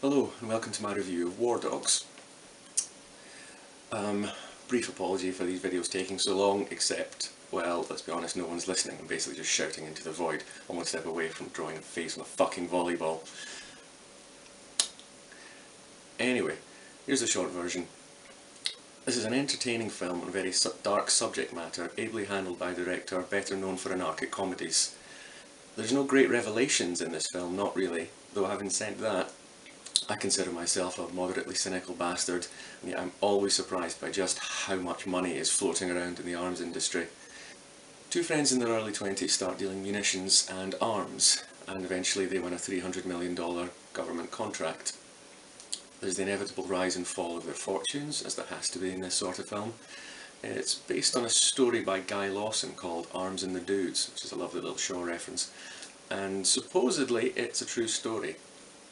Hello and welcome to my review of War Dogs. Brief apology for these videos taking so long, except, well, let's be honest, no one's listening. I'm basically just shouting into the void. I'm one step away from drawing a face on a fucking volleyball. Anyway, here's the short version. This is an entertaining film on very dark subject matter, ably handled by a director better known for anarchic comedies. There's no great revelations in this film, not really, though having said that, I consider myself a moderately cynical bastard, and yet I'm always surprised by just how much money is floating around in the arms industry. Two friends in their early 20s start dealing munitions and arms, and eventually they win a $300 million government contract. There's the inevitable rise and fall of their fortunes, as there has to be in this sort of film. It's based on a story by Guy Lawson called Arms and the Dudes, which is a lovely little Shaw reference, and supposedly it's a true story.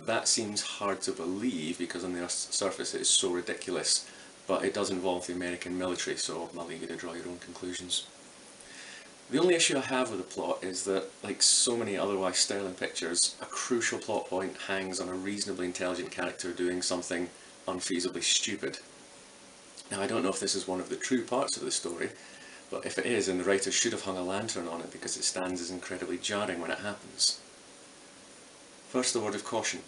That seems hard to believe because on the surface it is so ridiculous, but it does involve the American military, so I'll leave you to draw your own conclusions. The only issue I have with the plot is that, like so many otherwise sterling pictures, a crucial plot point hangs on a reasonably intelligent character doing something unfeasibly stupid. Now, I don't know if this is one of the true parts of the story, but if it is, then the writer should have hung a lantern on it because it stands as incredibly jarring when it happens. First, a word of caution.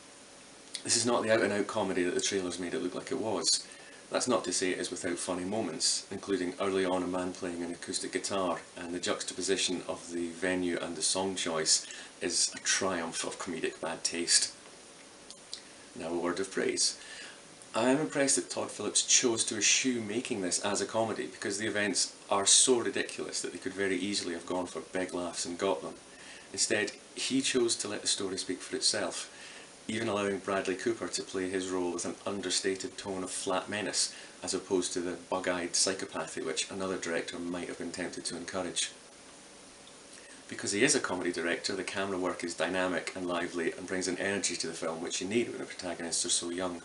This is not the out-and-out comedy that the trailers made it look like it was. That's not to say it is without funny moments, including early on a man playing an acoustic guitar, and the juxtaposition of the venue and the song choice is a triumph of comedic bad taste. Now, a word of praise. I am impressed that Todd chose to eschew making this as a comedy, because the events are so ridiculous that they could very easily have gone for big laughs and got them. Instead, he chose to let the story speak for itself, even allowing Bradley Cooper to play his role with an understated tone of flat menace, as opposed to the bug-eyed psychopathy which another director might have been tempted to encourage. Because he is a comedy director, the camera work is dynamic and lively and brings an energy to the film which you need when the protagonists are so young.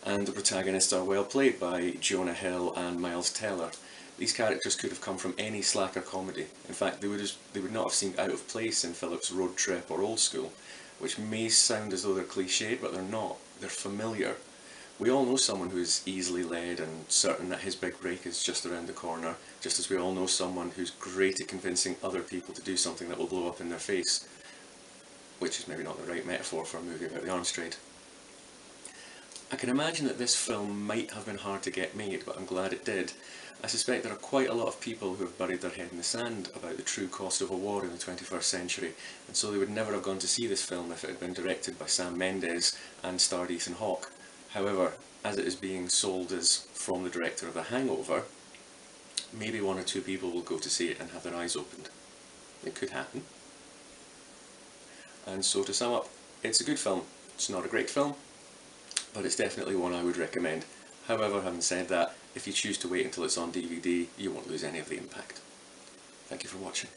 And the protagonists are well played by Jonah Hill and Miles Teller. These characters could have come from any slacker comedy. In fact, they would not have seemed out of place in Phillips' Road Trip or Old School, which may sound as though they're cliched, but they're not. They're familiar. We all know someone who is easily led and certain that his big break is just around the corner, just as we all know someone who's great at convincing other people to do something that will blow up in their face, which is maybe not the right metaphor for a movie about the arms trade. I can imagine that this film might have been hard to get made, but I'm glad it did. I suspect there are quite a lot of people who have buried their head in the sand about the true cost of a war in the 21st century, and so they would never have gone to see this film if it had been directed by Sam Mendes and starred Ethan Hawke. However, as it is being sold as from the director of The Hangover, maybe one or two people will go to see it and have their eyes opened. It could happen. And so to sum up, it's a good film. It's not a great film, but it's definitely one I would recommend. However, having said that, if you choose to wait until it's on DVD, you won't lose any of the impact. Thank you for watching.